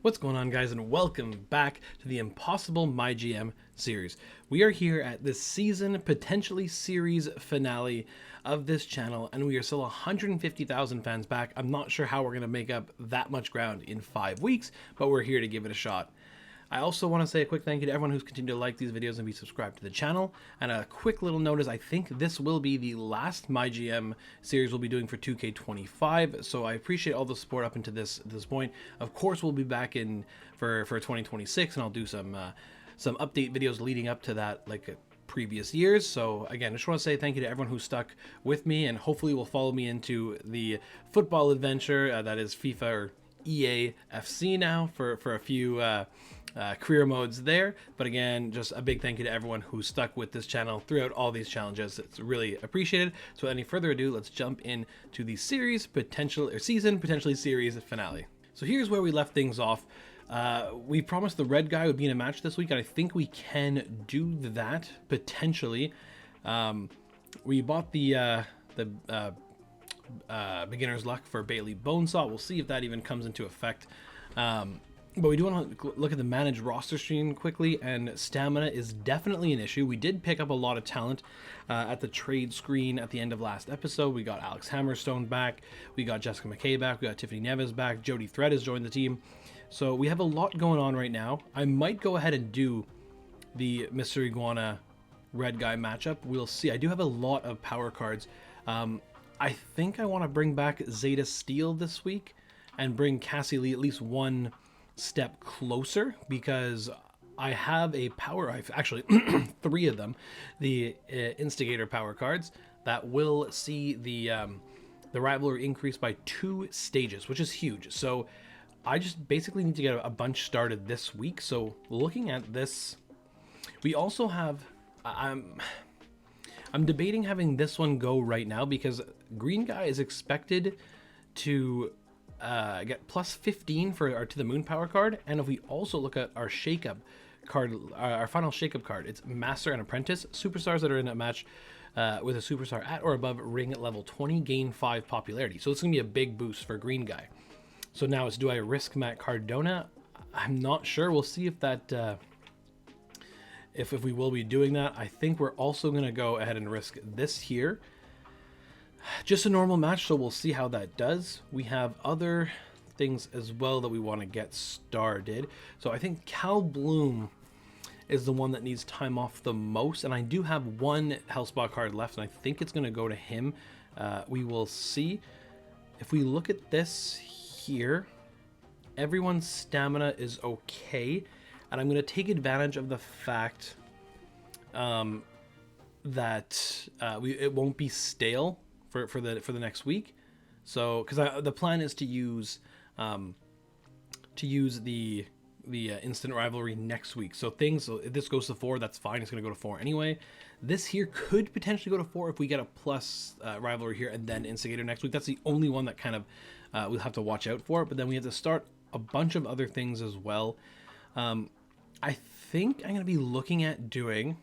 What's going on, guys, and welcome back to the Impossible MyGM series. We are here at this season, potentially series finale of this channel, and we are still 150,000 fans back. I'm not sure how we're going to make up that much ground in 5 weeks, but we're here to give it a shot. I also want to say a quick thank you to everyone who's continued to like these videos and be subscribed to the channel. And a quick little notice, I think this will be the last MyGM series we'll be doing for 2k25. So I appreciate all the support up until this point. Of course, we'll be back in for 2026, and I'll do some update videos leading up to that, like previous years. So again, I just want to say thank you to everyone who stuck with me, and hopefully will follow me into the football adventure that is FIFA or EA FC now for a few career modes there. But again, just a big thank you to everyone who stuck with this channel throughout all these challenges. It's really appreciated. So without any further ado, let's jump into the series potentially series finale. So here's where we left things off. We promised the red guy would be in a match this week, and I think we can do that potentially. We bought the beginner's luck for Bailey Bonesaw. We'll see if that even comes into effect. But we do want to look at the managed roster stream quickly, and stamina is definitely an issue. We did pick up a lot of talent at the trade screen at the end of last episode. We got Alex Hammerstone back, we got Jessica McKay back, we got Tiffany Neves back, Jody Thread has joined the team. So we have a lot going on right now. I might go ahead and do the Mr. Iguana red guy matchup. We'll see. I do have a lot of power cards. I think I want to bring back Zeta Steel this week and bring Cassie Lee at least one step closer, because I have a power, I've actually 3 of them, the Instigator power cards that will see the rivalry increase by 2 stages, which is huge. So I just basically need to get a bunch started this week. So looking at this, we also have, I'm debating having this one go right now, because green guy is expected to get plus 15 for our To the Moon power card. And if we also look at our shakeup card, our final shakeup card, it's Master and Apprentice. Superstars that are in that match with a superstar at or above ring at level 20 gain 5 popularity. So it's going to be a big boost for green guy. So now it's, do I risk Matt Cardona? I'm not sure. We'll see if that if we will be doing that. I think we're also going to go ahead and risk this here. Just a normal match, so we'll see how that does. We have other things as well that we want to get started. So I think Cal Bloom is the one that needs time off the most, and I do have one Hellspaw card left, and I think it's going to go to him. We will see. If we look at this here, everyone's stamina is okay, and I'm going to take advantage of the fact that it won't be stale for the next week. So because the plan is to use the instant rivalry next week. So if this goes to 4, that's fine. It's going to go to 4 anyway. This here could potentially go to 4 if we get a plus rivalry here and then Instigator next week. That's the only one that kind of we'll have to watch out for. But then we have to start a bunch of other things as well. I think I'm going to be looking at doing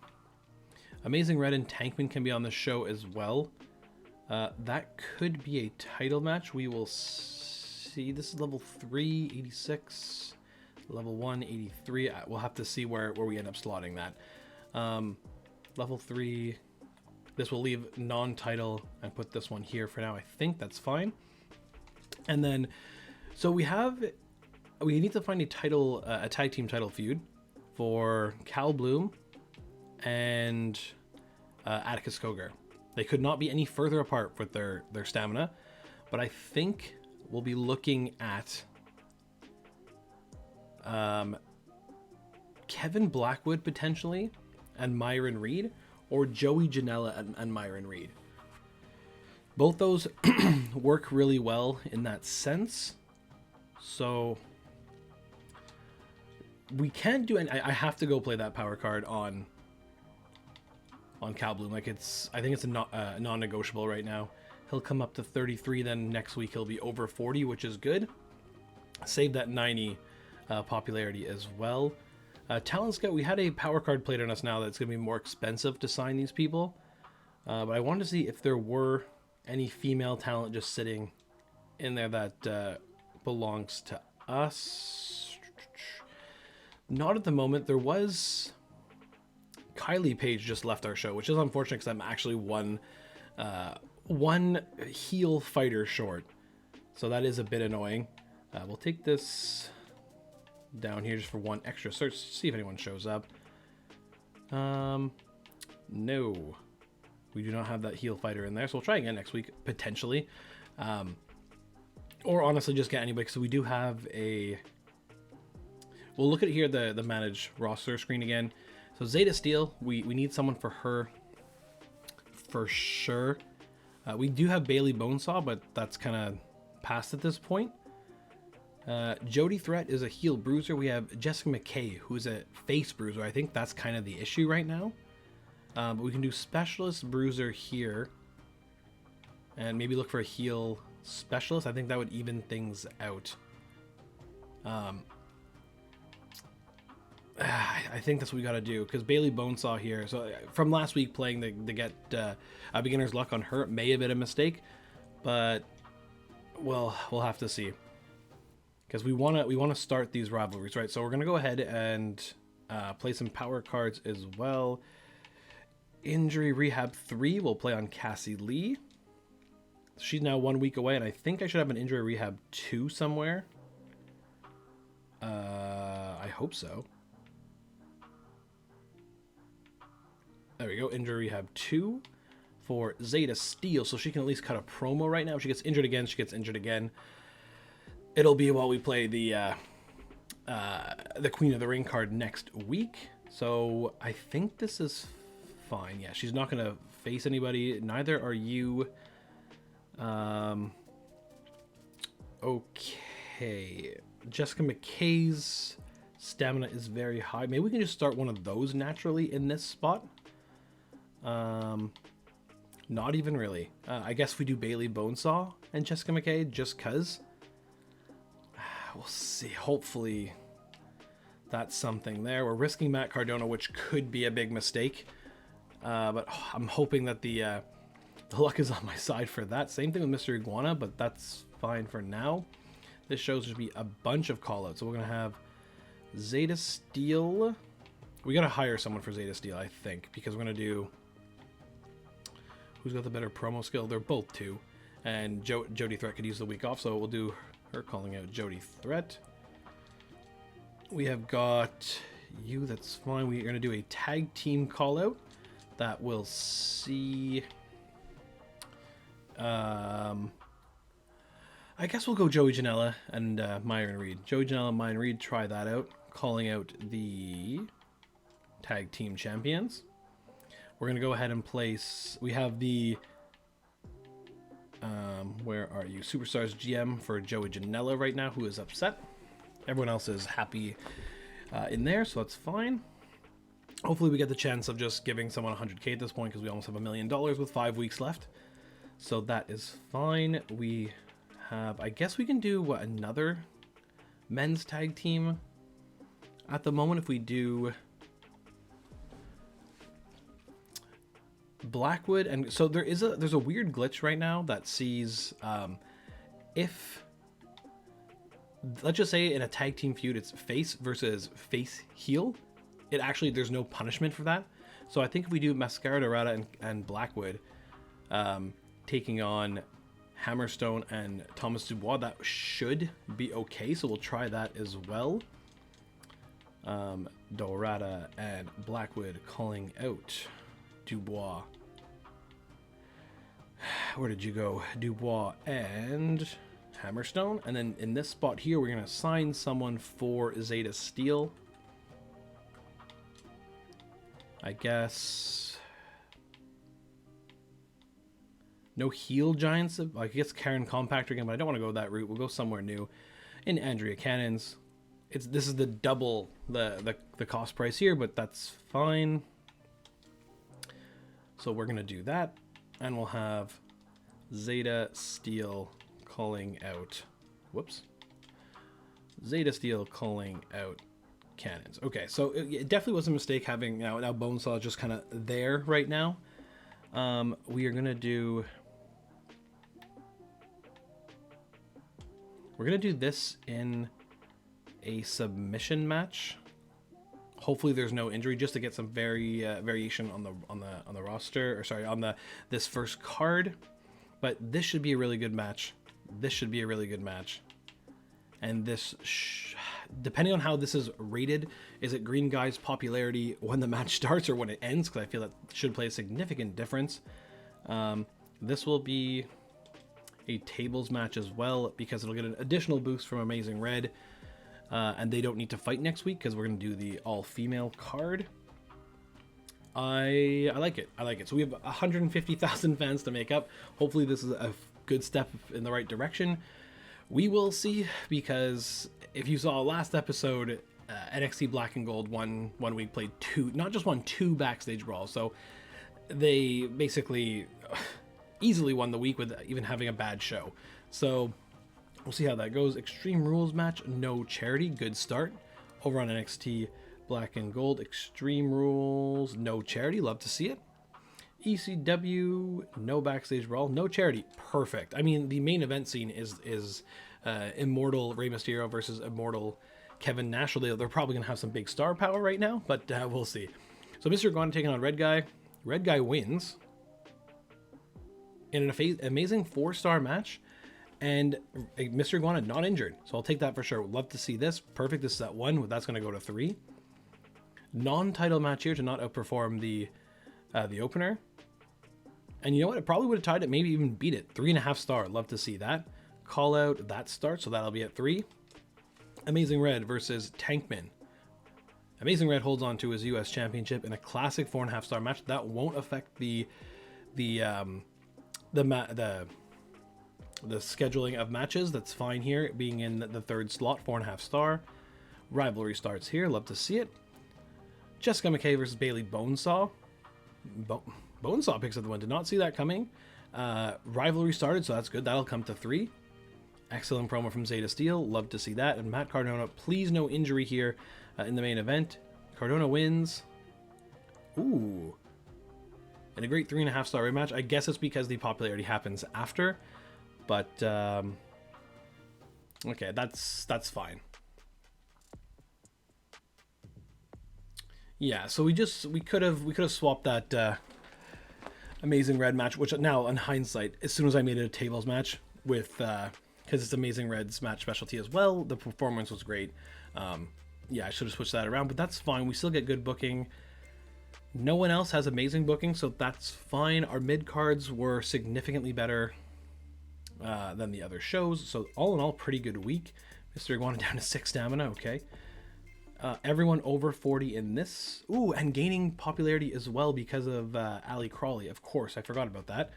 Amazing Red and Tankman can be on the show as well. That could be a title match. We will see. This is level 3, 86. Level 1, 83. We'll have to see where we end up slotting that. Level 3. This will leave non-title and put this one here for now. I think that's fine. And then, so we need to find a tag team title feud for Cal Bloom and Atticus Kogar. They could not be any further apart with their stamina, but I think we'll be looking at Kevin Blackwood potentially and Myron Reed, or Joey Janela and Myron Reed. Both those work really well in that sense. So we can't do any. I have to go play that power card on Cal Bloom. Like I think it's a non-negotiable right now. He'll come up to 33, then next week he'll be over 40, which is good. Save that 90 popularity as well. Talent Scout, we had a power card played on us now that's going to be more expensive to sign these people. But I wanted to see if there were any female talent just sitting in there that belongs to us. Not at the moment. There was Kylie Page just left our show, which is unfortunate because I'm actually one heel fighter short. So that is a bit annoying. We'll take this down here just for one extra search, see if anyone shows up. No, we do not have that heel fighter in there, so we'll try again next week, potentially. Or honestly, just get anybody, because we do have a... We'll look at here, the manage roster screen again. So Zeta Steel, we need someone for her for sure. We do have Bailey Bonesaw, but that's kind of past at this point. Jody Threat is a heel bruiser. We have Jessica McKay, who's a face bruiser. I think that's kind of the issue right now. But we can do specialist bruiser here. And maybe look for a heel specialist. I think that would even things out. I think that's what we got to do, because Bailey Bonesaw here. So from last week playing the get a beginner's luck on her, it may have been a mistake, but we'll have to see, because we want to start these rivalries, right? So we're gonna go ahead and play some power cards as well. Injury Rehab 3 will play on Cassie Lee. She's now 1 week away, and I think I should have an Injury Rehab 2 somewhere. I hope so. There we go, Injury Rehab 2 for Zeta Steel, so she can at least cut a promo right now. If she gets injured again, she gets injured again. It'll be while we play the Queen of the Ring card next week. So I think this is fine. Yeah, she's not going to face anybody. Neither are you. Okay. Jessica McKay's stamina is very high. Maybe we can just start one of those naturally in this spot. Not even really. I guess we do Bailey Bonesaw and Jessica McKay just cuz. We'll see. Hopefully that's something there. We're risking Matt Cardona, which could be a big mistake. But I'm hoping that the luck is on my side for that. Same thing with Mr. Iguana, but that's fine for now. This shows to be a bunch of callouts. So we're going to have Zeta Steel. We got to hire someone for Zeta Steel, I think, because we're going to do... Who's got the better promo skill? They're both 2. And Jody Threat could use the week off, so we'll do her calling out Jody Threat. We have got you, that's fine. We are going to do a tag team call out that will see... I guess we'll go Joey Janela and Myron Reed. Joey Janela and Myron Reed, try that out. Calling out the tag team champions. We're going to go ahead and place... We have the... where are you? Superstars GM for Joey Janela right now, who is upset. Everyone else is happy in there, so that's fine. Hopefully we get the chance of just giving someone 100K at this point, because we almost have $1 million with 5 weeks left. So that is fine. We have... I guess we can do, what, another men's tag team at the moment if we do... Blackwood, and so there's a weird glitch right now that sees if, let's just say in a tag team feud it's face versus face heel, it actually, there's no punishment for that. So I think if we do Mascara Dorada and Blackwood taking on Hammerstone and Thomas Dubois, that should be okay, so we'll try that as well. Dorada and Blackwood calling out Dubois. Where did you go? Dubois and Hammerstone. And then in this spot here, we're going to assign someone for Zeta Steel. I guess... No heel giants. I guess Karen Compactor again, but I don't want to go that route. We'll go somewhere new. In Andrea Cannons. This is the double the cost price here, but that's fine. So we're going to do that, and we'll have Zeta Steel calling out... Whoops. Zeta Steel calling out Cannons. Okay, so it definitely was a mistake having... Now Bonesaw just kind of there right now. We are going to do... We're going to do this in a submission match. Hopefully there's no injury, just to get some variation on the roster, or sorry, on this first card. But this should be a really good match. This should be a really good match. And this, depending on how this is rated, is it Green Guy's popularity when the match starts or when it ends? Because I feel that should play a significant difference. This will be a tables match as well, because it'll get an additional boost from Amazing Red. And they don't need to fight next week because we're going to do the all-female card. I like it. I like it. So we have 150,000 fans to make up. Hopefully this is a good step in the right direction. We will see, because if you saw last episode, NXT Black and Gold one week played two backstage brawls. So they basically easily won the week with even having a bad show. So we'll see how that goes. Extreme Rules match, no charity. Good start. Over on NXT Black and Gold, Extreme Rules, no charity. Love to see it. ECW, no backstage brawl, no charity. Perfect. I mean, the main event scene is Immortal Rey Mysterio versus Immortal Kevin Nash. They're probably going to have some big star power right now, but we'll see. So Mr. Iguana taking on Red Guy. Red Guy wins in an amazing 4-star match. And Mr. Iguana not injured, so I'll take that for sure. Love to see this. Perfect. This is at 1. That's going to go to 3. Non-title match here to not outperform the opener. And you know what? It probably would have tied it, maybe even beat it. 3.5 star. Love to see that. Call out that start, so that'll be at 3. Amazing Red versus Tankman. Amazing Red holds on to his U.S. Championship in a classic 4.5 star match. That won't affect the scheduling of matches. That's fine here, being in the 3rd slot, 4.5 star. Rivalry starts here. Love to see it. Jessica McKay versus Bailey Bonesaw. Bonesaw picks up the win. Did not see that coming. Rivalry started, so that's good. That'll come to 3. Excellent promo from Zeta Steel. Love to see that. And Matt Cardona, please no injury here in the main event. Cardona wins. Ooh. And a great 3.5 star rematch. I guess it's because the popularity happens after. But, okay, that's fine. Yeah, so we could have swapped that Amazing Red match, which now in hindsight, as soon as I made it a tables match with, because it's Amazing Red's match specialty as well, the performance was great. Yeah, I should have switched that around, but that's fine. We still get good booking. No one else has amazing booking, so that's fine. Our mid cards were significantly better than the other shows, so all in all, pretty good week. Mr. Iguana down to 6 stamina. Okay. Everyone over 40 in this. Ooh, and gaining popularity as well because of Ali Crawley. Of course, I forgot about that.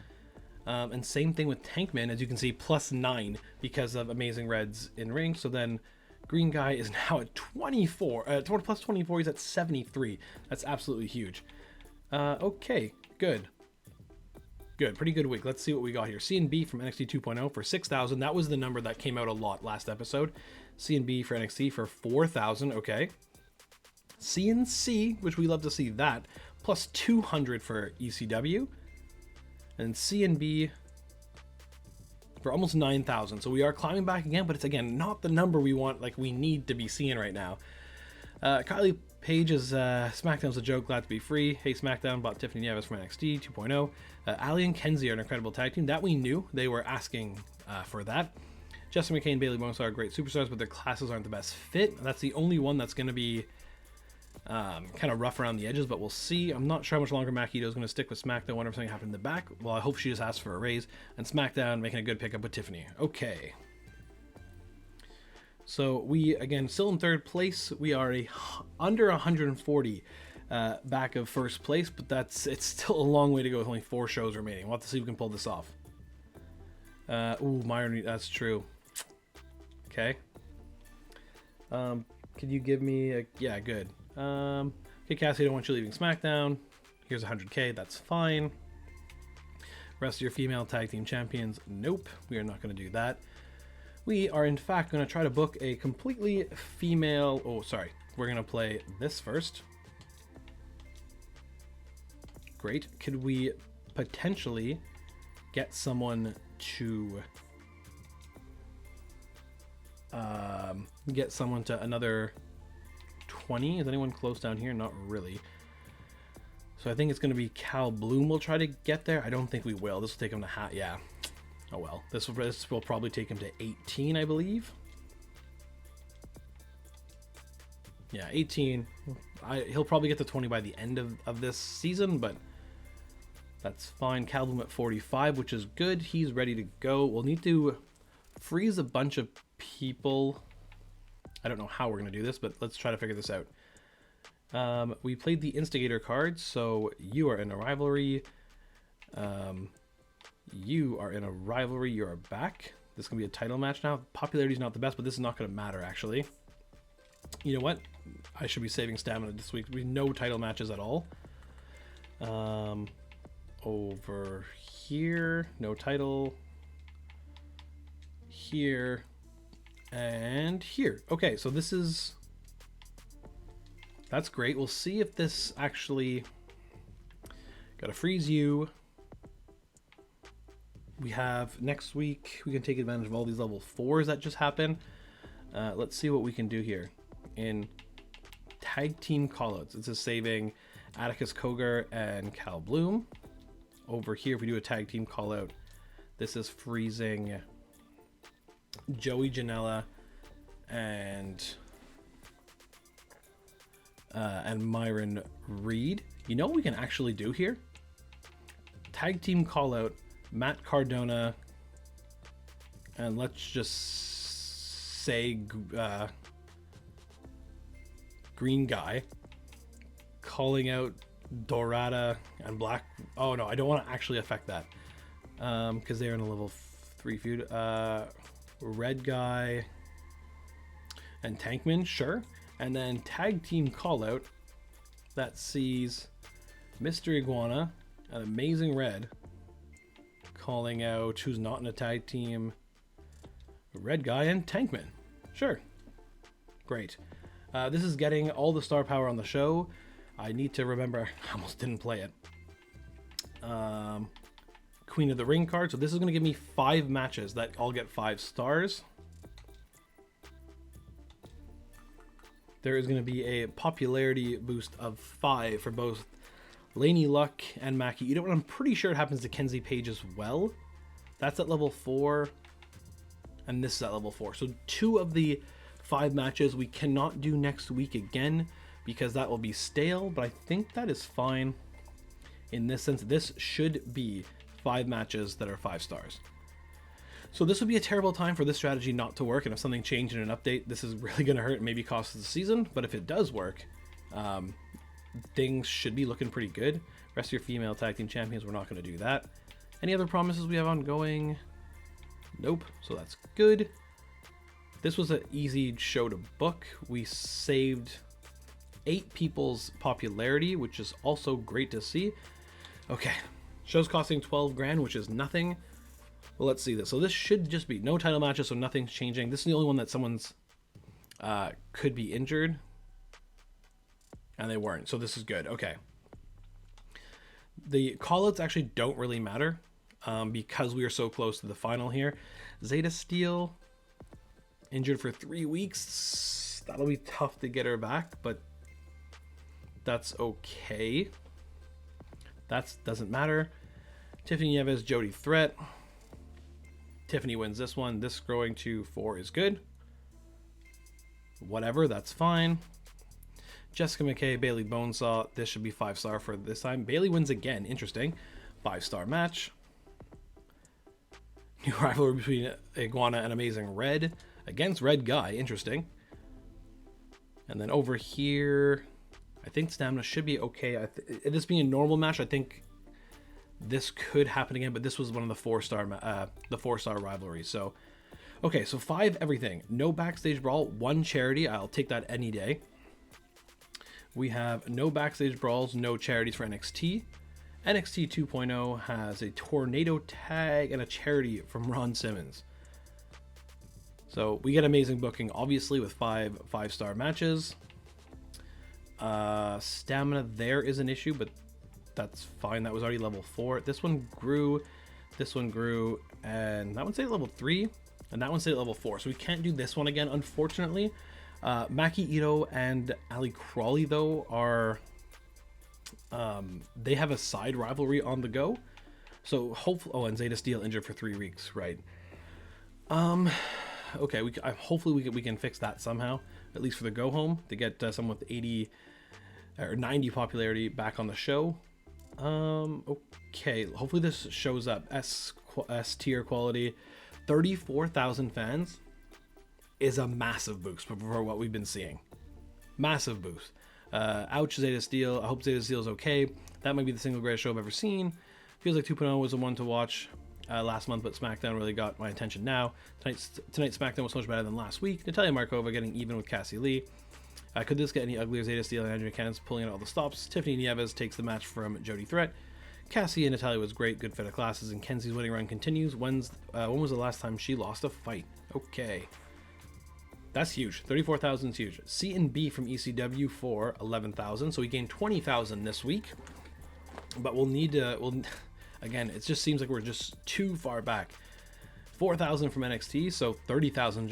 And same thing with Tankman, as you can see, +9 because of Amazing Red's in ring. So then Green Guy is now at 24. Plus 24, he's at 73. That's absolutely huge. Okay, good. Good, pretty good week. Let's see what we got here. C&B from NXT 2.0 for 6,000. That was the number that came out a lot last episode. C&B for NXT for 4,000. Okay. CNC, which we love to see that, plus 200 for ECW. And C&B for almost 9,000. So we are climbing back again, but it's again not the number we want, like we need to be seeing right now. Kylie Page's SmackDown's a joke, glad to be free. Hey SmackDown bought Tiffany Nieves from NXT 2.0. Ali and Kenzie are an incredible tag team. That we knew. They were asking for that. Jessica McKay and Bailey Bonesaw are great superstars, but their classes aren't the best fit. That's the only one that's going to be kind of rough around the edges, but we'll see. I'm not sure how much longer Makito is going to stick with SmackDown. I wonder if something happened in the back. Well, I hope she just asked for a raise. And SmackDown making a good pickup with Tiffany. Okay. So we, again, still in 3rd place. We are under 140 back of 1st place, but it's still a long way to go with only 4 shows remaining. We'll have to see if we can pull this off. Ooh, Myron, that's true. Okay. Could you give me a... Yeah, good. Okay, Cassie, I don't want you leaving SmackDown. Here's 100K. That's fine. Rest of your female tag team champions. Nope. We are not going to do that. We are, in fact, going to try to book a completely female... Oh, sorry. We're going to play this first. Great. Could we potentially get someone to... get someone to another 20. Is anyone close down here? Not really. So I think it's going to be Cal Bloom will try to get there. I don't think we will. This will take him to yeah. Oh well. This will probably take him to 18, I believe. Yeah, 18. He'll probably get to 20 by the end of this season, but that's fine. Cal Bloom at 45, which is good. He's ready to go. We'll need to freeze a bunch of people. I don't know how we're going to do this, but let's try to figure this out. We played the Instigator card, so you are in a rivalry. You are in a rivalry. You are back. This is going to be a title match now. Popularity is not the best, but this is not going to matter, actually. You know what? I should be saving stamina this week. We no title matches at all. Over here, no title. Here. And here. Okay, so this is... That's great. We'll see if this actually... Gotta freeze you. We have next week, we can take advantage of all these level 4s that just happened. Let's see what we can do here. In tag team callouts, this is saving Atticus Kogar and Cal Bloom. Over here, if we do a tag team callout, this is freezing Joey Janela and Myron Reed. You know what we can actually do here? Tag team callout Matt Cardona, and let's just say Green Guy calling out Dorada and Black. Oh no, I don't want to actually affect that because they're in a level 3 feud. Red Guy and Tankman, sure. And then tag team call out that sees Mr. Iguana and Amazing Red calling out who's not in a tag team, Red Guy and Tankman. Sure. Great. This is getting all the star power on the show. I need to remember, I almost didn't play it. Queen of the Ring card. So this is going to give me 5 matches that all get 5 stars. There is going to be a popularity boost of 5 for both Laney Luck and Mackie. You know what? I'm pretty sure it happens to Kenzie Page as well. That's at level 4. And this is at level 4. So 2 of the 5 matches we cannot do next week again because that will be stale. But I think that is fine in this sense. This should be 5 matches that are 5 stars. So this would be a terrible time for this strategy not to work. And if something changed in an update, this is really going to hurt and maybe cost us the season. But if it does work, things should be looking pretty good. Rest of your female tag team champions, we're not going to do that. Any other promises we have ongoing? Nope. So that's good. This was an easy show to book. We saved 8 people's popularity, which is also great to see. Okay. Show's costing 12 grand, which is nothing. Well, let's see this. So this should just be no title matches, so nothing's changing. This is the only one that someone's could be injured. And they weren't, so this is good. Okay. The callouts actually don't really matter because we are so close to the final here. Zeta Steel, injured for 3 weeks. That'll be tough to get her back, but that's okay. That doesn't matter. Tiffany Nieves, Jody Threat. Tiffany wins this one. This growing to 4 is good. Whatever, that's fine. Jessica McKay, Bailey Bonesaw. This should be 5-star for this time. Bailey wins again. Interesting. 5-star match. New rivalry between Iguana and Amazing Red against Red Guy. Interesting. And then over here, I think stamina should be okay. This being a normal match, I think this could happen again, but this was one of the 4-star rivalries. So, okay, so 5 everything. No backstage brawl, 1 charity. I'll take that any day. We have no backstage brawls, no charities for NXT. NXT 2.0 has a tornado tag and a charity from Ron Simmons. So we get amazing booking, obviously, with 5-star matches. Stamina there is an issue, but that's fine. That was already level 4. This one grew, and that one stayed at level 3, and that one stayed at level 4. So we can't do this one again, unfortunately. Maki Ito and Ali Crawley, though, are they have a side rivalry on the go. So hopefully, oh, and Zeta Steel injured for 3 weeks, right? Okay, hopefully we can fix that somehow, at least for the go home, to get someone with 80 or 90 popularity back on the show. Okay, hopefully this shows up. S tier quality, 34,000 fans is a massive boost for what we've been seeing. Massive boost. Ouch, Zeta Steel. I hope Zeta Steel is okay. That might be the single greatest show I've ever seen. Feels like 2.0 was the one to watch last month, but SmackDown really got my attention now. Tonight's SmackDown was so much better than last week. Natalia Markova getting even with Cassie Lee. Could this get any uglier? Zeta Steel and Andrea Cannon's pulling out all the stops. Tiffany Nieves takes the match from Jody Threat. Cassie and Natalia was great, good fit of classes, and Kenzie's winning run continues. When was the last time she lost a fight? Okay. That's huge. 34,000 is huge. C and B from ECW for 11,000. So we gained 20,000 this week. But we'll need to, again, it just seems like we're just too far back. 4,000 from NXT, so 30,000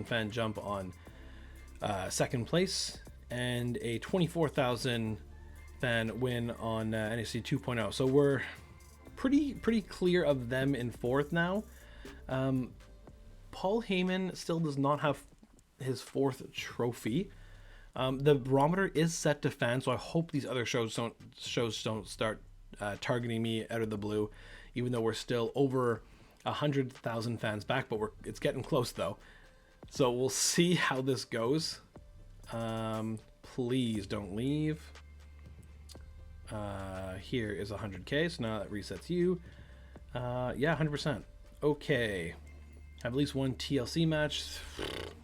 fan jump on second place, and a 24,000 fan win on NXT 2.0. So we're pretty clear of them in fourth now. Paul Heyman still does not have his fourth trophy. The barometer is set to fans, so I hope these other shows don't start targeting me out of the blue, even though we're still over 100,000 fans back, but it's getting close though. So we'll see how this goes. Please don't leave. Here is 100k, so now that resets you. Yeah, 100%. Okay. Have at least one TLC match.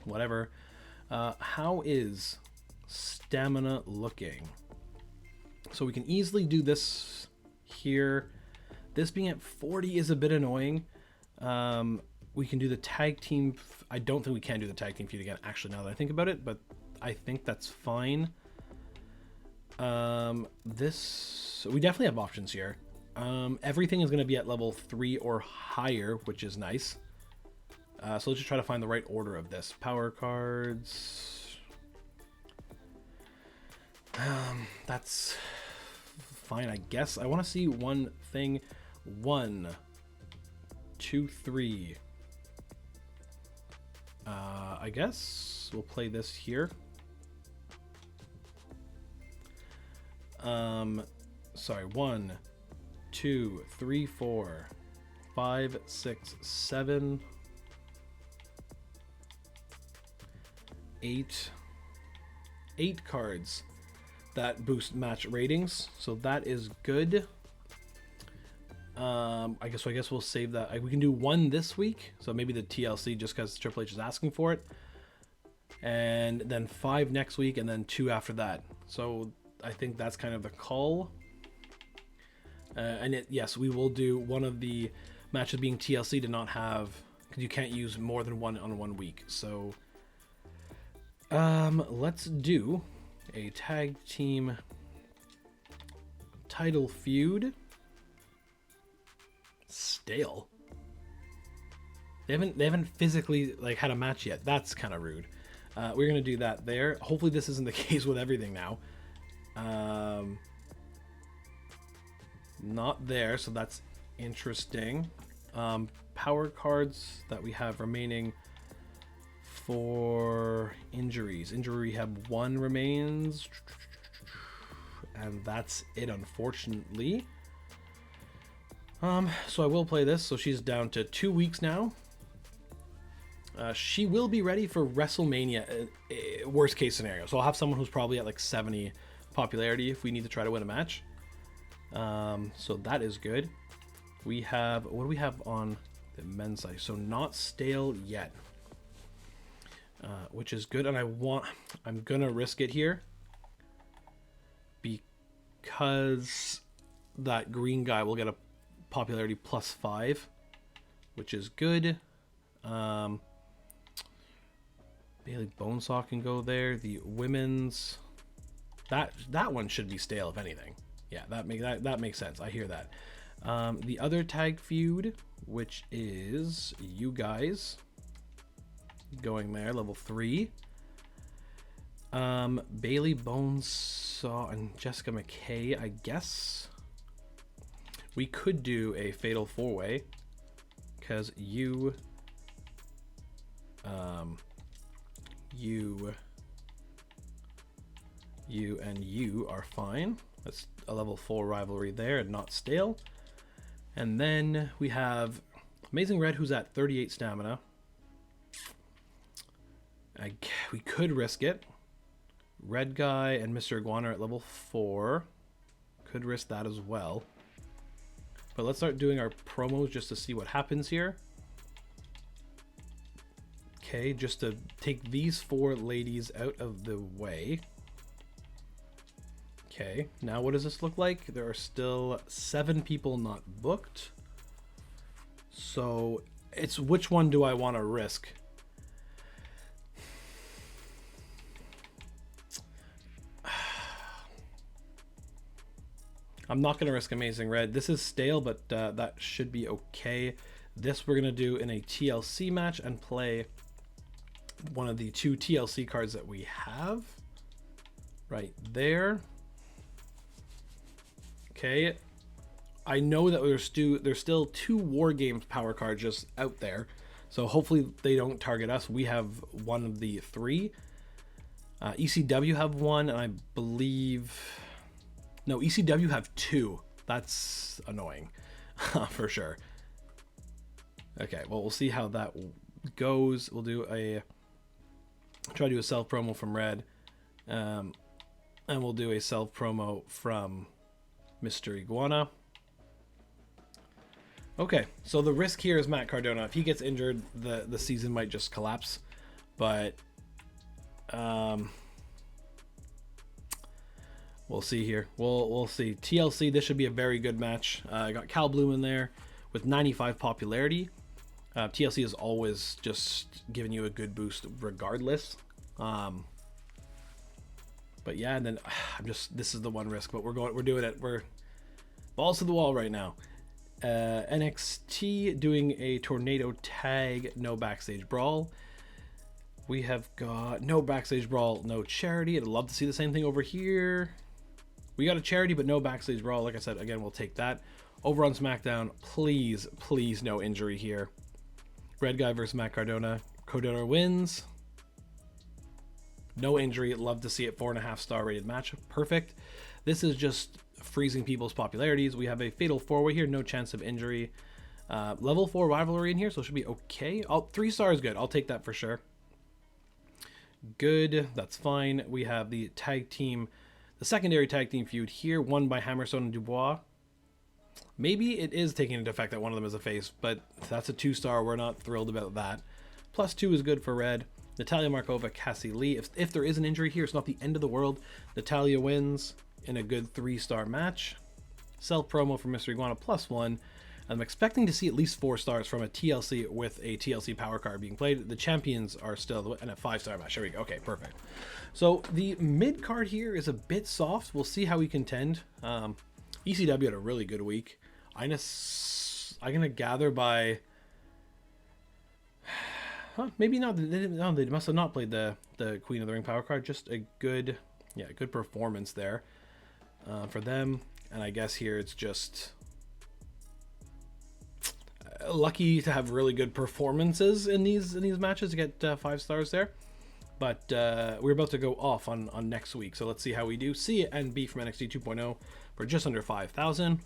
Whatever. How is stamina looking? So we can easily do this here. This being at 40 is a bit annoying. We can do the tag team. I don't think we can do the tag team feud again, actually, now that I think about it, but I think that's fine. We definitely have options here. Everything is going to be at level 3 or higher, which is nice. So let's just try to find the right order of this. Power cards. That's fine, I guess. I want to see one thing. 1, 2, 3. I guess we'll play this here. Sorry, 1, 2, 3, 4, 5, 6, 7, 8 cards that boost match ratings, so that is good. I guess we'll save that. We can do 1 this week, so maybe the TLC just because Triple H is asking for it, and then 5 next week, and then 2 after that. So I think that's kind of the call. Yes, we will do one of the matches being TLC to not have, because you can't use more than one on 1 week. So let's do a tag team title feud. Stale. They haven't physically had a match yet. That's kind of rude. We're gonna do that there. Hopefully this isn't the case with everything now. Not there, so that's interesting. Power cards that we have remaining for injuries. Injury rehab 1 remains, and that's it, unfortunately. So I will play this. So she's down to 2 weeks now. She will be ready for WrestleMania, worst case scenario. So I'll have someone who's probably at 70 popularity if we need to try to win a match. So that is good. We have, what do we have on the men's side? So not stale yet, which is good. And I'm gonna risk it here because that green guy will get a popularity +5, which is good. Bailey Bonesaw can go there. The women's, that one should be stale if anything. Yeah, that makes sense. I hear that. The other tag feud, which is you guys going there, level 3. Bailey Bonesaw and Jessica McKay, I guess. We could do a fatal 4-way because you and you are fine. That's a level 4 rivalry there and not stale. And then we have Amazing Red, who's at 38 stamina. We could risk it. Red Guy and Mr. Iguana are at level 4. Could risk that as well. But let's start doing our promos just to see what happens here. Okay, just to take these 4 ladies out of the way. Okay, now what does this look like? There are still 7 people not booked. So it's which one do I want to risk? I'm not going to risk Amazing Red. This is stale, but that should be okay. This we're going to do in a TLC match and play one of the 2 TLC cards that we have right there. Okay, I know that there's still 2 War Games power cards just out there, so hopefully they don't target us. We have one of the 3. ECW have one, and I believe... No, ECW have 2. That's annoying, for sure. Okay, well, we'll see how that goes. We'll do try to do a self promo from Red, and we'll do a self promo from Mr. Iguana. Okay, so the risk here is Matt Cardona. If he gets injured, the season might just collapse. But we'll see here. We'll see. TLC, this should be a very good match. I got Cal Bloom in there with 95 popularity. TLC is always just giving you a good boost regardless. But yeah, and then this is the one risk, but we're doing it. We're balls to the wall right now. NXT doing a tornado tag, no backstage brawl. We have got no backstage brawl, no charity. I'd love to see the same thing over here. We got a charity, but no backstage brawl. Like I said, again, we'll take that. Over on SmackDown, please, please, no injury here. Red Guy versus Matt Cardona. Cardona wins. No injury. Love to see it. 4.5 star rated match. Perfect. This is just freezing people's popularities. We have a fatal 4-way here. No chance of injury. Level 4 rivalry in here, so it should be okay. 3 stars good. I'll take that for sure. Good. That's fine. We have the tag team, the secondary tag team feud here, won by Hammerstone and Dubois. Maybe it is taking into effect that one of them is a face, but that's a 2-star. We're not thrilled about that. +2 is good for Red. Natalia Markova, Cassie Lee. If there is an injury here, it's not the end of the world. Natalia wins in a good 3-star match. Self promo for Mr. Iguana +1. I'm expecting to see at least 4 stars from a TLC with a TLC power card being played. The champions are still in a 5-star match. There we go. Okay, perfect. So the mid card here is a bit soft. We'll see how we contend. ECW had a really good week. I'm gonna gather by. Huh, maybe not. They must have not played the Queen of the Ring power card. Just a good, good performance there for them. And I guess here it's just lucky to have really good performances in these matches to get 5 stars there. But we're about to go off on next week, so let's see how we do. C and B from NXT 2.0 for just under 5,000.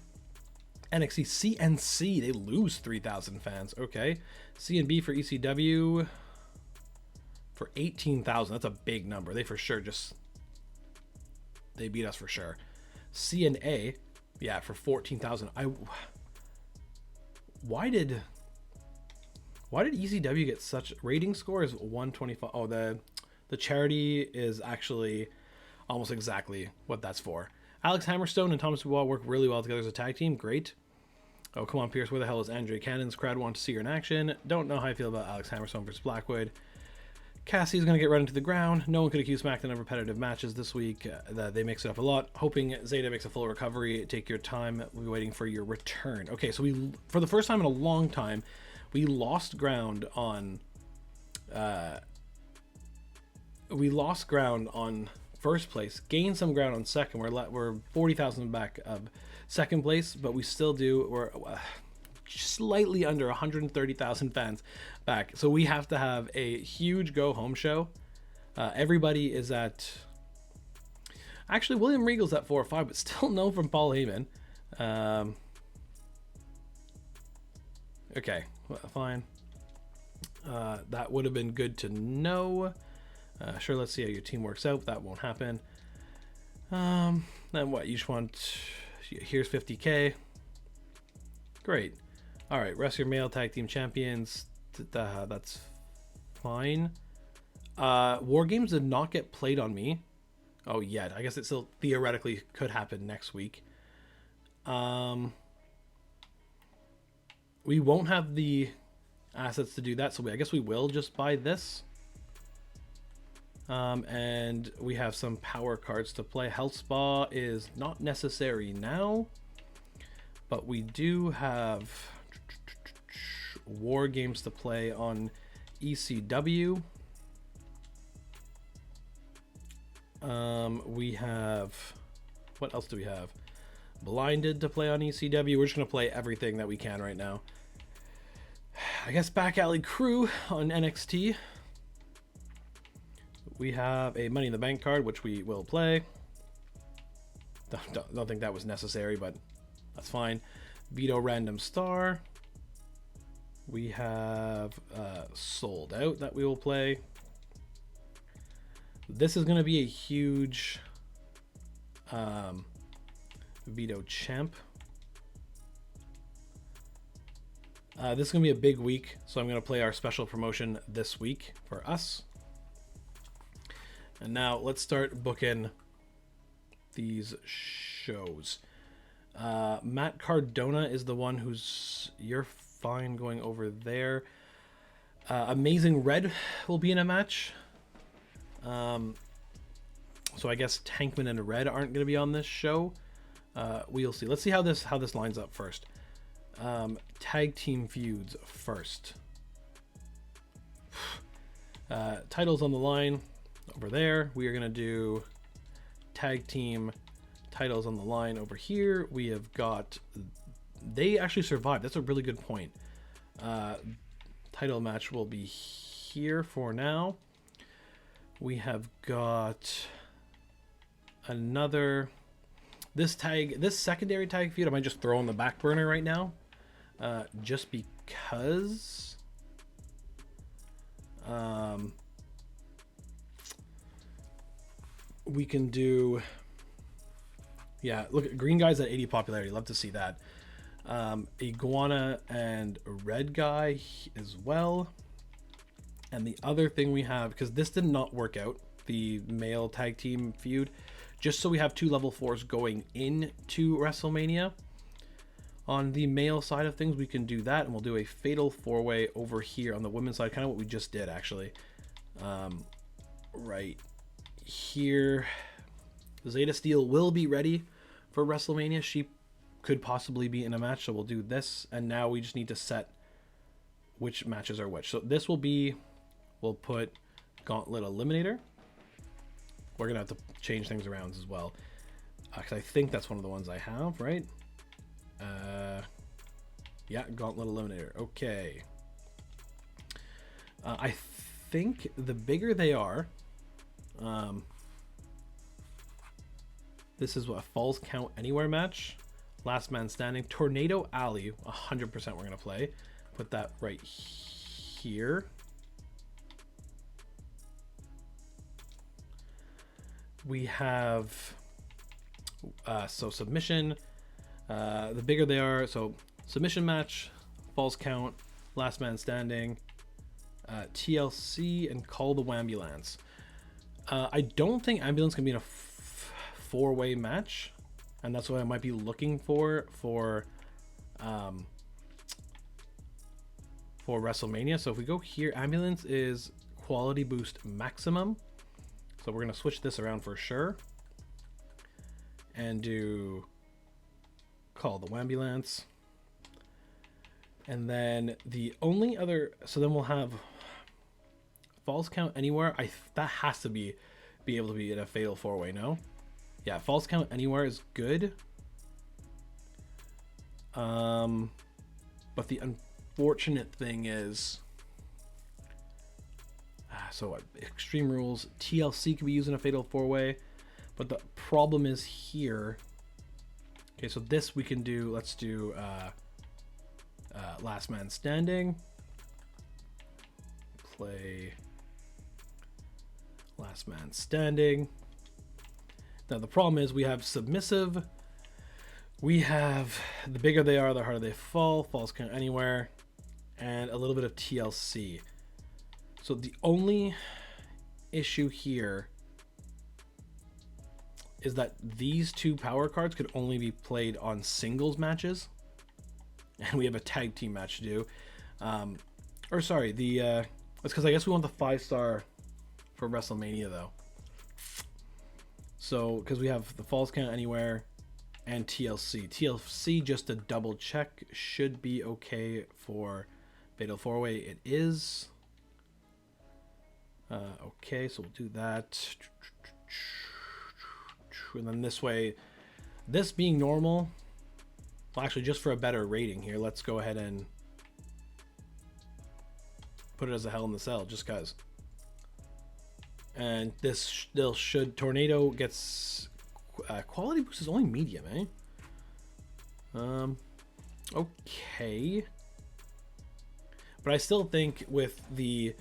NXT CNC, they lose 3,000 fans. Okay. C and B for ECW for 18,000. That's a big number. They for sure they beat us for sure. C and A, yeah, for 14,000. Why did ECW get such rating score is 125? Oh, the charity is actually almost exactly what that's for. Alex Hammerstone and Thomas Dubois work really well together as a tag team. Great. Oh, come on, Pierce. Where the hell is Andre Cannon's crowd want to see her in action? Don't know how I feel about Alex Hammerstone versus Blackwood. Cassie's going to get run into the ground. No one could accuse SmackDown of repetitive matches this week. They mix it up a lot. Hoping Zeta makes a full recovery. Take your time. We'll be waiting for your return. Okay, so for the first time in a long time, we lost ground on we lost ground on first place, gained some ground on second. We're 40,000 back of second place, but we still do. We're slightly under 130,000 fans back. So we have to have a huge go home show. Everybody is at. Actually, William Regal's at 4 or 5, but still no from Paul Heyman. Okay, well, fine. That would have been good to know. Sure, let's see how your team works out. That won't happen. Then what? You just want... Here's 50K. Great. All right, rest your male tag team champions. That's fine. War Games did not get played on me. Oh, yet. I guess it still theoretically could happen next week. We won't have the assets to do that, so I guess we will just buy this. And we have some power cards to play. Health Spa is not necessary now, but we do have War Games to play on ECW. We have, what else do we have? Blinded to play on ECW. We're just going to play everything that we can right now. I guess Back Alley Crew on NXT. We have a Money in the Bank card, which we will play. Don't think that was necessary, but that's fine. Vito Random Star. We have Sold Out that we will play. This is going to be a huge Vito Champ. This is going to be a big week, so I'm going to play our special promotion this week for us. And now let's start booking these shows. Matt Cardona is the one who's... You're fine going over there. Amazing Red will be in a match. So I guess Tankman and Red aren't going to be on this show. We'll see. Let's see how this lines up first. Tag team feuds first. Titles on the line over there. We are going to do tag team titles on the line over here. We have got... They actually survived. That's a really good point. Title match will be here for now. We have got another... This secondary tag feud I might just throw on the back burner right now. Just because... we can do... Yeah, look at Green Guy's at 80 popularity. Love to see that. Iguana and Red Guy as well. And the other thing we have, because this did not work out, the male tag team feud, just so we have 2 level 4s going into WrestleMania. On the male side of things, we can do that, and we'll do a fatal 4-way over here on the women's side, kind of what we just did, actually. Right here. Zeta Steel will be ready for WrestleMania. She could possibly be in a match, so we'll do this, and now we just need to set which matches are which. So this will be, we'll put Gauntlet Eliminator. We're gonna have to change things around as well, because I think that's one of the ones I have, right? Yeah, Gauntlet Eliminator. Okay. I think the bigger they are, this is what, a Falls Count Anywhere match. Last Man Standing. Tornado Alley, 100% we're going to play. Put that right here. We have, so submission. The bigger they are, so submission match, Falls Count, Last Man Standing, TLC, and Call the Wambulance. I don't think Ambulance can be in a 4-way match, and that's what I might be looking for WrestleMania. So if we go here, Ambulance is quality boost maximum, so we're going to switch this around for sure and do Call the Wambulance. And then the only other, so then we'll have falls count anywhere. That has to be able to be in a fatal 4-way. No, yeah, falls count anywhere is good. But the unfortunate thing is, so Extreme Rules, TLC can be used in a fatal 4-way, but the problem is here. Okay, so this we can do. Let's do Last Man Standing. Play Last Man Standing. Now the problem is we have submissive. We have the bigger they are, the harder they fall. Falls count anywhere, and a little bit of TLC. So the only issue here is that these two power cards could only be played on singles matches, and we have a tag team match to do. Or sorry, that's because I guess we want the 5-star for WrestleMania though. So because we have the falls count anywhere and TLC, just to double check, should be okay for fatal 4-way. It is. Okay, so we'll do that. And then this way, this being normal, well, actually just for a better rating here, let's go ahead and put it as a Hell in the Cell, just cause. And this still should, Tornado gets quality boost is only medium, eh? Okay, but I still think with the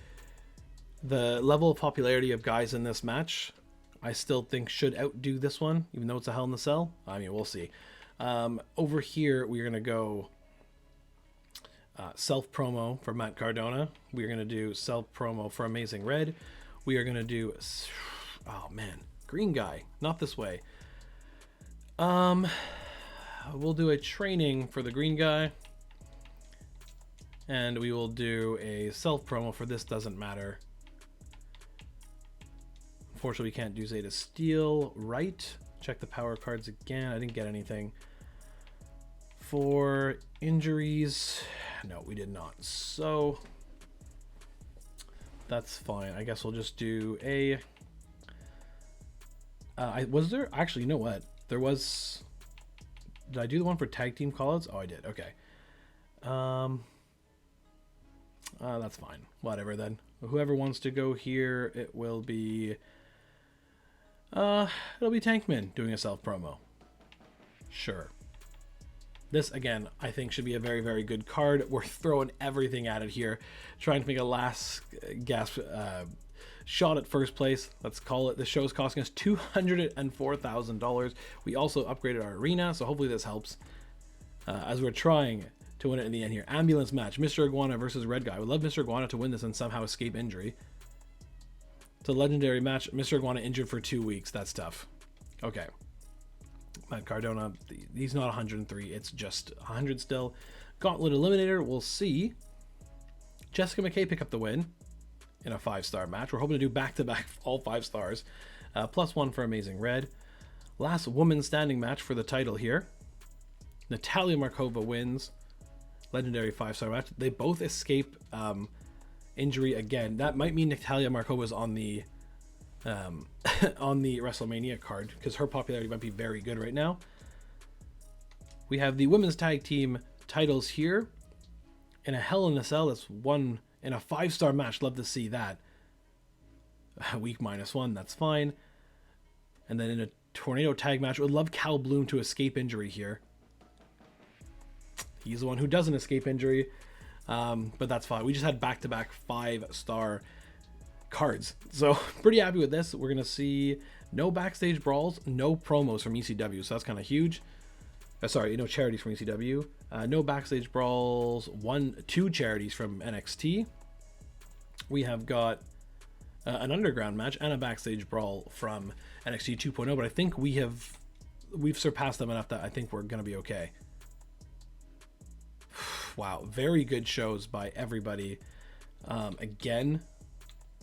level of popularity of guys in this match, I still think should outdo this one, even though it's a Hell in the Cell. I mean, we'll see. Over here, we're gonna go self promo for Matt Cardona. We're gonna do self promo for Amazing Red. We are gonna do, oh man, green guy, not this way. We'll do a training for the green guy, and we will do a self promo for this. Doesn't matter. Unfortunately, we can't do Zeta Steel. Right. Check the power cards again. I didn't get anything. For injuries, no, we did not. So that's fine. I guess we'll just do a. Was there actually? You know what? There was. Did I do the one for tag team callouts? Oh, I did. Okay. That's fine. Whatever then. Whoever wants to go here, it will be. It'll be Tankman doing a self promo. Sure. This again, I think should be a very, very good card. We're throwing everything at it here, trying to make a last gasp shot at first place. Let's call it. The show is costing us $204,000. We also upgraded our arena, so hopefully this helps as we're trying to win it in the end here. Ambulance match: Mr. Iguana versus Red Guy. I would love Mr. Iguana to win this and somehow escape injury. It's a legendary match. Mr. Iguana injured for 2 weeks. That's tough. Okay. Matt Cardona, he's not 103. It's just 100 still. Gauntlet Eliminator. We'll see. Jessica McKay pick up the win in a 5-star match. We're hoping to do back-to-back all 5 stars. +1 for Amazing Red. Last woman standing match for the title here. Natalia Markova wins. Legendary 5-star match. They both escape injury again. That might mean Natalia Markova is on the on the WrestleMania card, because her popularity might be very good right now. We have the women's tag team titles here in a Hell in a Cell. That's one in a 5-star match. Love to see that. Week -1, that's fine. And then in a tornado tag match, would love Cal Bloom to escape injury here. He's the one who doesn't escape injury, but that's fine. We just had back-to-back 5-star cards, so pretty happy with this. We're gonna see no backstage brawls, no promos from ECW, so that's kind of huge. Sorry, no charities from ECW. No backstage brawls. 2 charities from NXT. We have got an underground match and a backstage brawl from NXT 2.0, but I think we've surpassed them enough that I think we're gonna be okay. Wow, very good shows by everybody again,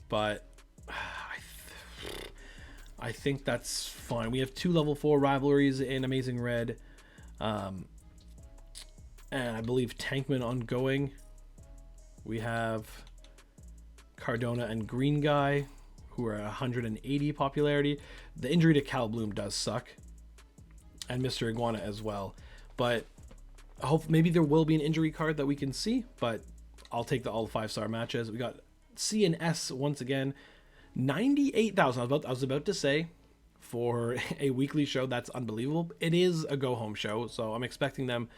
but I think that's fine. We have 2 level 4 rivalries in Amazing Red, and I believe Tankman ongoing. We have Cardona and Green Guy, who are 180 popularity. The injury to Cal Bloom does suck, and Mr. Iguana as well. But I hope maybe there will be an injury card that we can see, but I'll take all 5-star matches. We got C and S once again, 98,000. I was about to say, for a weekly show, that's unbelievable. It is a go-home show, so I'm expecting them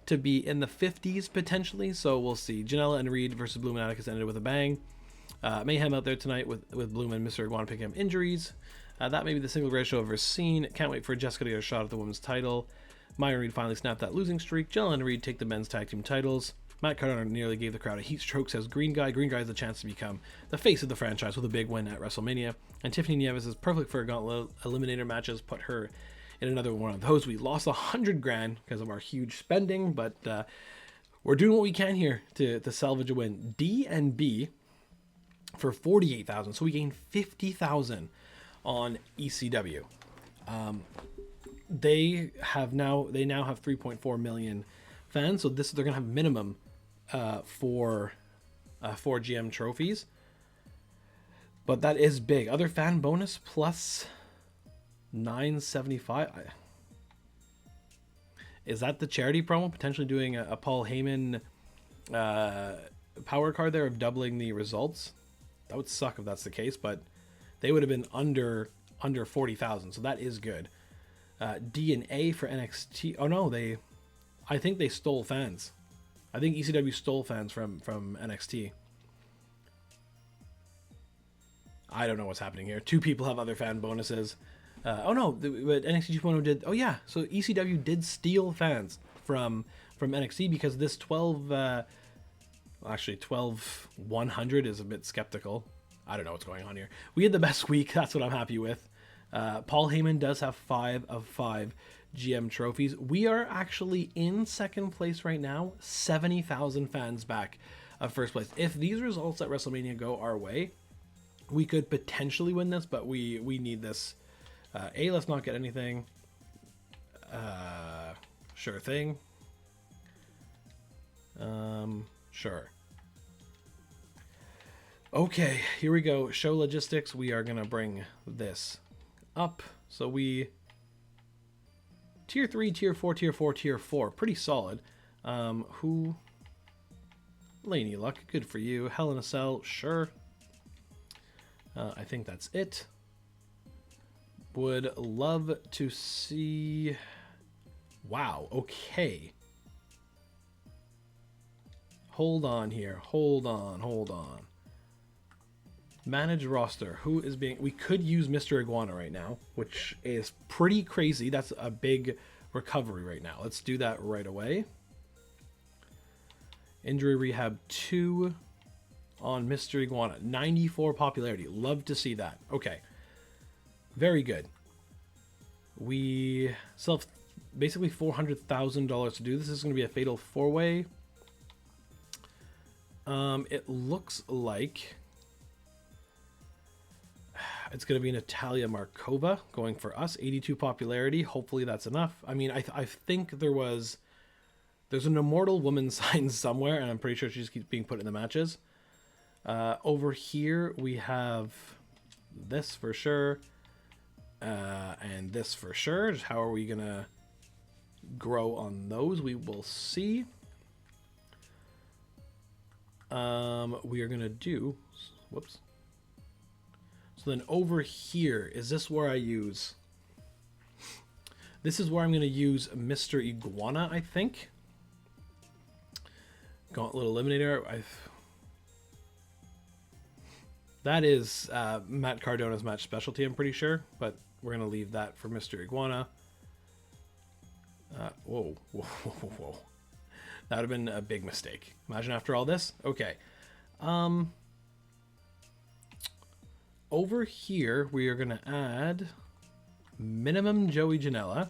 to be in the 50s potentially, so we'll see. Janela and Reed versus Bloom and Atticus ended with a bang. Mayhem out there tonight with Bloom and Mr. Iguana picking up injuries. That may be the single greatest show I've ever seen. Can't wait for Jessica to get a shot at the women's title. Maya and Reed finally snapped that losing streak. Janela and Reed take the men's tag team titles. Matt Cardona nearly gave the crowd a heat stroke, says Green Guy. Green Guy has a chance to become the face of the franchise with a big win at WrestleMania. And Tiffany Nieves is perfect for gauntlet eliminator matches. Put her in another one of those. We lost $100,000 because of our huge spending, but we're doing what we can here to salvage a win. D and B for 48,000, so we gained 50,000 on ECW. They now have 3.4 million fans, so they're gonna have minimum for GM trophies, but that is big. Other fan bonus plus 975. Is that the charity promo? Potentially doing a Paul Heyman power card there of doubling the results. That would suck if that's the case, but they would have been under 40,000, so that is good. D and A for NXT. Oh no, I think they stole fans. I think ECW stole fans from NXT. I don't know what's happening here. 2 people have other fan bonuses. Oh no, but NXT 2.0 did. Oh yeah, so ECW did steal fans from NXT because this 12-100 is a bit skeptical. I don't know what's going on here. We had the best week. That's what I'm happy with. Paul Heyman does have 5 of 5 GM trophies. We are actually in second place right now, 70,000 fans back of first place. If these results at WrestleMania go our way, we could potentially win this, but we need this. Let's not get anything. Sure thing. Sure. Okay, here we go. Show logistics. We are going to bring this up. So we... Tier 3, Tier 4, Tier 4, Tier 4. Pretty solid. Who? Laney Luck. Good for you. Hell in a Cell. Sure. I think that's it. Would love to see... Wow. Okay. Hold on here. Hold on. Manage roster. Who is being... We could use Mr. Iguana right now, which is pretty crazy. That's a big recovery right now. Let's do that right away. Injury Rehab 2 on Mr. Iguana. 94 popularity. Love to see that. Okay. Very good. We still have basically $400,000 to do. This is going to be a fatal 4-way. It looks like... It's going to be Natalia Markova going for us. 82 popularity. Hopefully that's enough. I mean, I think there's an immortal woman signed somewhere, and I'm pretty sure she just keeps being put in the matches. Over here, we have this for sure. And this for sure. Just how are we going to grow on those? We will see. We are going to do... Whoops. So then over here, is this where I use... This is where I'm going to use Mr. Iguana, I think. Gauntlet Eliminator. That is Matt Cardona's match specialty, I'm pretty sure. But we're going to leave that for Mr. Iguana. Whoa. That would have been a big mistake. Imagine after all this. Okay. Over here, we are going to add minimum Joey Janela.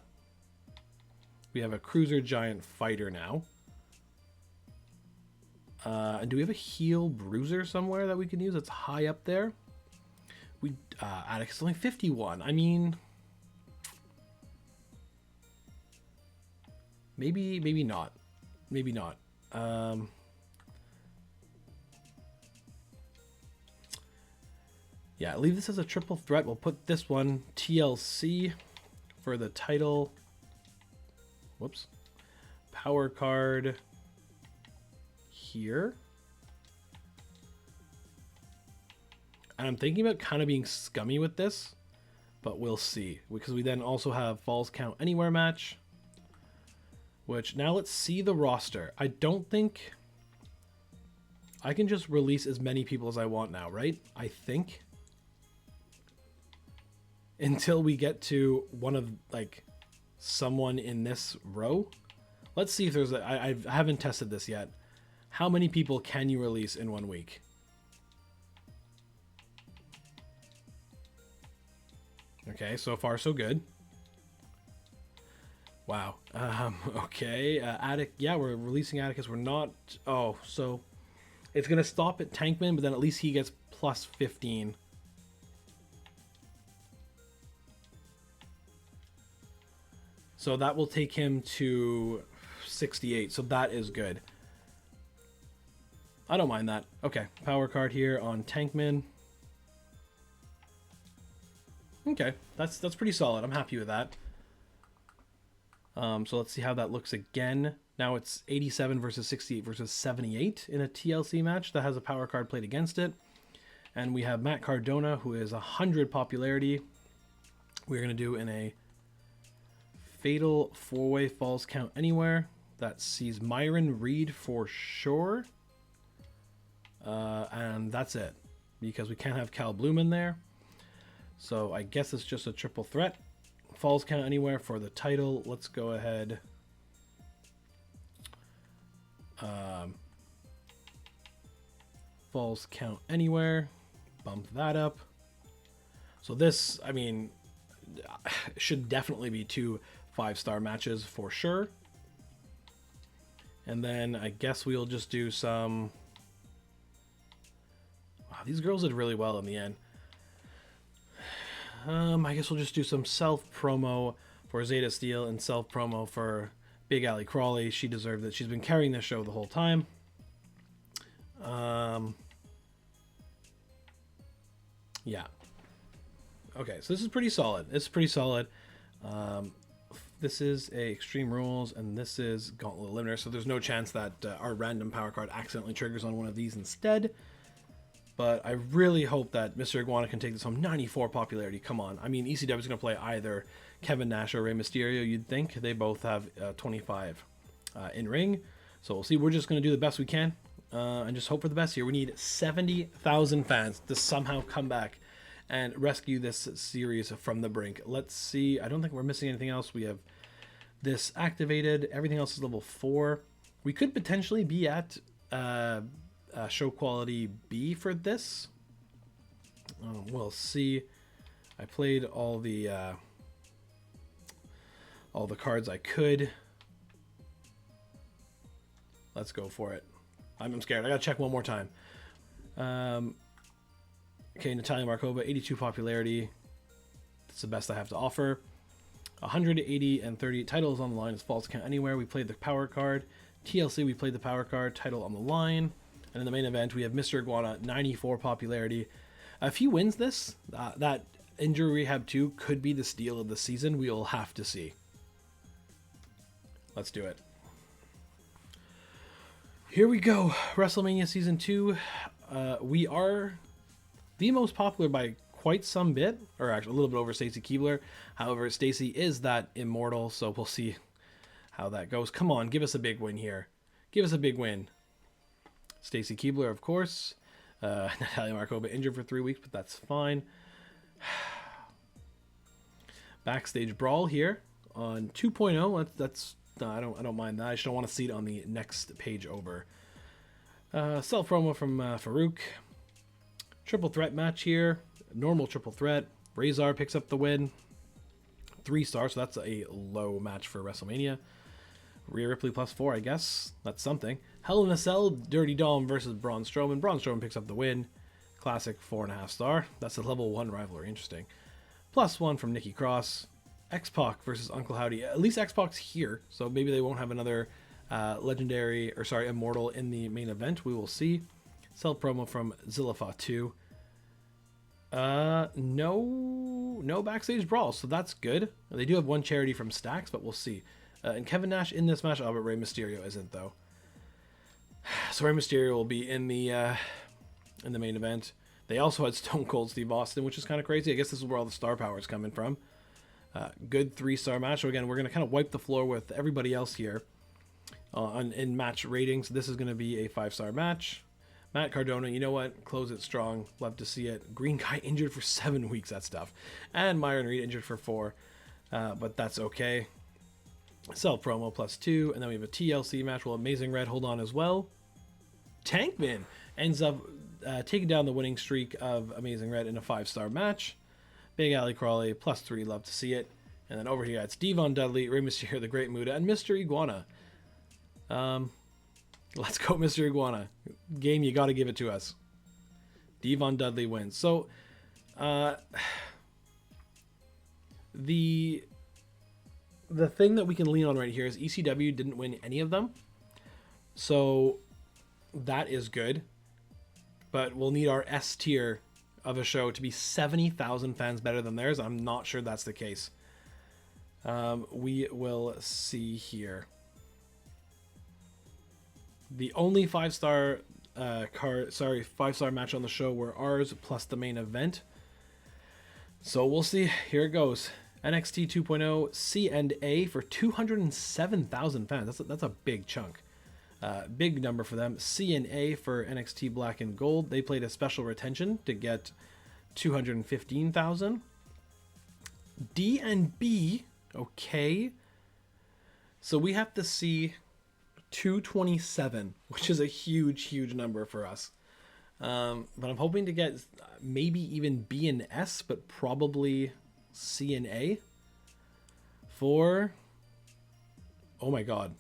We have a Cruiser Giant Fighter now. And do we have a heel Bruiser somewhere that we can use? It's high up there. Atticus is only 51. I mean... Maybe not. Maybe not. Yeah, leave this as a triple threat. We'll put this one TLC for the title. Whoops. Power card here. And I'm thinking about kind of being scummy with this, but we'll see. Because we then also have Falls Count Anywhere match. Which, now let's see the roster. I don't think I can just release as many people as I want now, right? I think. Until we get to one of, like, someone in this row. Let's see if there's a... I haven't tested this yet. How many people can you release in 1 week? Okay, so far so good. Wow. Okay. Attic. Yeah, we're releasing Atticus. We're not... Oh, so... It's going to stop at Tankman, but then at least he gets plus 15. So that will take him to 68. So that is good. I don't mind that. Okay. Power card here on Tankman. Okay. That's pretty solid. I'm happy with that. So let's see how that looks again. Now it's 87 versus 68 versus 78 in a TLC match that has a power card played against it. And we have Matt Cardona, who is 100 popularity. We're going to do in a Fatal 4-Way Falls Count Anywhere. That sees Myron Reed for sure. And that's it. Because we can't have Cal Bloom in there. So I guess it's just a triple threat. Falls Count Anywhere for the title. Let's go ahead. Falls Count Anywhere. Bump that up. So this, I mean, should definitely be 2 5-star matches for sure. And then I guess we'll just do some... Wow, these girls did really well in the end. I guess we'll just do some self-promo for Zeta Steel and self-promo for Big Allie Crawley. She deserved it. She's been carrying this show the whole time. Yeah. Okay, so this is pretty solid. It's pretty solid. This is a Extreme Rules, and this is Gauntlet Eliminator, so there's no chance that our random power card accidentally triggers on one of these instead. But I really hope that Mr. Iguana can take this home. 94 popularity, come on. I mean, ECW is going to play either Kevin Nash or Rey Mysterio, you'd think. They both have 25 in ring. So we'll see. We're just going to do the best we can and just hope for the best here. We need 70,000 fans to somehow come back and rescue this series from the brink. Let's see. I don't think we're missing anything else. We have this activated. Everything else is level 4. We could potentially be at... show quality B for this. We'll see. I played all the cards I could. Let's go for it. I'm scared. I gotta check one more time. Okay, Natalia Markova, 82 popularity. That's the best I have to offer. 180 and 30 titles on the line is Falls Count Anywhere. We played the power card. TLC, we played the power card. Title on the line. And in the main event, we have Mr. Iguana, 94 popularity. If he wins this, that Injury Rehab 2 could be the steal of the season. We will have to see. Let's do it. Here we go. WrestleMania Season 2. We are the most popular by quite some bit, or actually a little bit over Stacy Keibler. However, Stacy is that immortal, so we'll see how that goes. Come on, give us a big win here. Give us a big win. Stacy Keibler, of course. Natalia Markova injured for 3 weeks, but that's fine. Backstage brawl here on 2.0. That's I don't mind that. I just don't want to see it on the next page over. Self promo from Farouk. Triple threat match here. Normal triple threat. Razor picks up the win. 3 stars, so that's a low match for WrestleMania. Rhea Ripley +4, I guess. That's something. Hell in a Cell, Dirty Dom versus Braun Strowman. Braun Strowman picks up the win. Classic 4.5 star. That's a level 1 rivalry. Interesting. +1 from Nikki Cross. X-Pac versus Uncle Howdy. At least X-Pac's here, so maybe they won't have another immortal in the main event. We will see. Self promo from Zillifa 2. No backstage brawl, so that's good. They do have one charity from Stacks, but we'll see. And Kevin Nash in this match, but Rey Mysterio isn't though. So Rey Mysterio will be in the main event. They also had Stone Cold Steve Austin, which is kind of crazy. I guess this is where all the star power is coming from. Good 3-star match. So again, we're going to kind of wipe the floor with everybody else here in match ratings. This is going to be a 5-star match. Matt Cardona, you know what? Close it strong. Love to see it. Green Guy injured for 7 weeks. That's tough. And Myron Reed injured for 4. But that's okay. Self promo +2. And then we have a TLC match. Well, Amazing Red hold on as well. Tankman ends up taking down the winning streak of Amazing Red in a 5-star match. Big Alley Crawley +3. Love to see it. And then over here, it's Devon Dudley, Rey Mysterio, the Great Muta, and Mr. Iguana. Let's go, Mr. Iguana. Game, you got to give it to us. Devon Dudley wins. So, the thing that we can lean on right here is ECW didn't win any of them. So, that is good. But we'll need our S tier of a show to be 70,000 fans better than theirs. I'm not sure that's the case. We will see here. The only 5-star 5-star match on the show were ours plus the main event. So we'll see. Here it goes. NXT 2.0 C&A for 207,000 fans. That's a big chunk. Big number for them. C&A for NXT Black and Gold. They played a special retention to get 215,000. D&B. Okay. So we have to see 227, which is a huge number for us. But I'm hoping to get maybe even B and S, but probably C and A for, oh my god.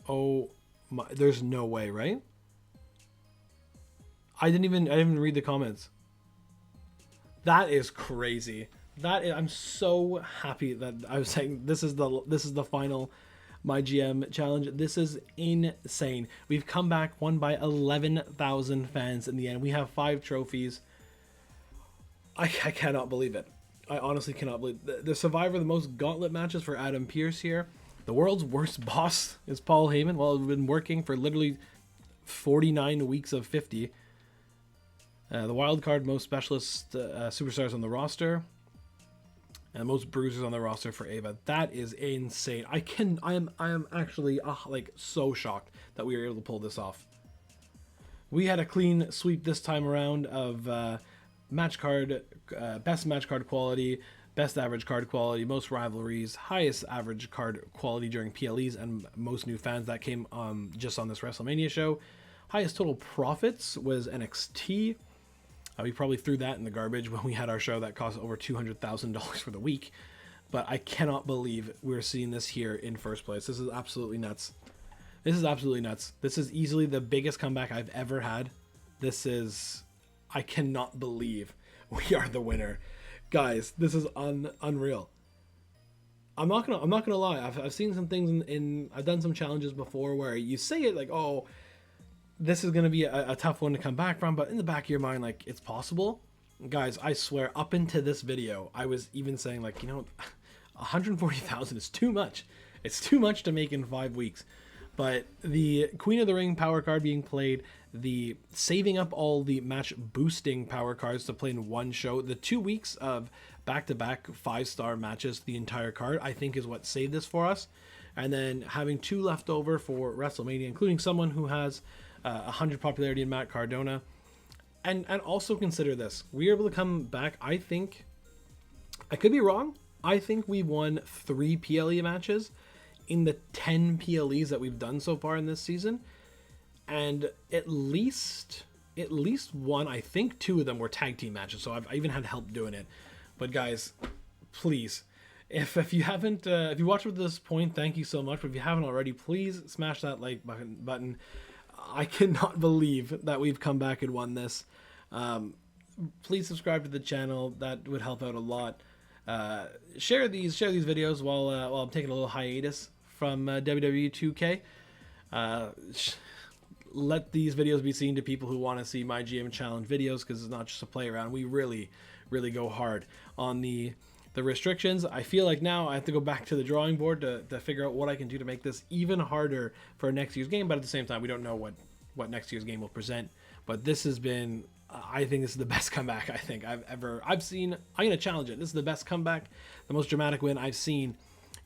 Oh my, there's no way, right? I didn't even read the comments. That is crazy. I'm so happy that I was saying this is the final MyGM challenge. This is insane. We've come back, won by 11,000 fans in the end. We have 5 trophies. I cannot believe it. I honestly cannot believe it. The Survivor, the most gauntlet matches for Adam Pearce here. The world's worst boss is Paul Heyman. Well, we've been working for literally 49 weeks of 50. The wild card, most specialist superstars on the roster. And most bruisers on the roster for Ava. That is insane. I am actually like so shocked that we were able to pull this off. We had a clean sweep this time around of match card, best match card quality, best average card quality, most rivalries, highest average card quality during PLEs, and most new fans. That came just on this WrestleMania show. Highest total profits was NXT. We probably threw that in the garbage when we had our show that cost over $200,000 for the week. But I cannot believe we're seeing this here in first place. This is absolutely nuts. This is absolutely nuts. This is easily the biggest comeback I've ever had. I cannot believe we are the winner. Guys, this is unreal. I'm not gonna lie. I've seen some things I've done some challenges before where you say it like, oh, this is going to be a tough one to come back from, but in the back of your mind, like, it's possible. Guys, I swear, up into this video, I was even saying, like, 140,000 is too much. It's too much to make in 5 weeks. But the Queen of the Ring power card being played, the saving up all the match boosting power cards to play in one show, the 2 weeks of back-to-back 5-star matches, the entire card, I think is what saved this for us. And then having 2 left over for WrestleMania, including someone who has 100 popularity in Matt Cardona. And also consider this. We were able to come back, I think, I could be wrong, I think we won 3 PLE matches in the 10 PLEs that we've done so far in this season. And at least one, I think 2 of them were tag team matches, so I even had help doing it. But guys, please, if you haven't, if you watched up to this point, thank you so much. But if you haven't already, please smash that like button. I cannot believe that we've come back and won this. Please subscribe to the channel. That would help out a lot. Share these videos while I'm taking a little hiatus from WWE 2K. let these videos be seen to people who want to see my GM challenge videos, because it's not just a play around. We really go hard on the restrictions. I feel like now I have to go back to the drawing board to figure out what I can do to make this even harder for next year's game, but at the same time we don't know what next year's game will present. But this has been, I think this is the best comeback I've seen. I'm going to challenge it. This is the best comeback, the most dramatic win I've seen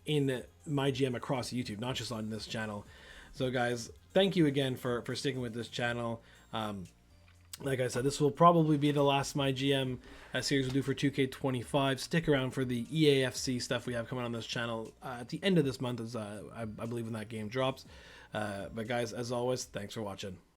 in my GM across YouTube, not just on this channel. So guys, thank you again for sticking with this channel. Like I said, this will probably be the last my GM series we'll do for 2K25. Stick around for the EAFC stuff we have coming on this channel at the end of this month, as I believe when that game drops. But guys, as always, thanks for watching.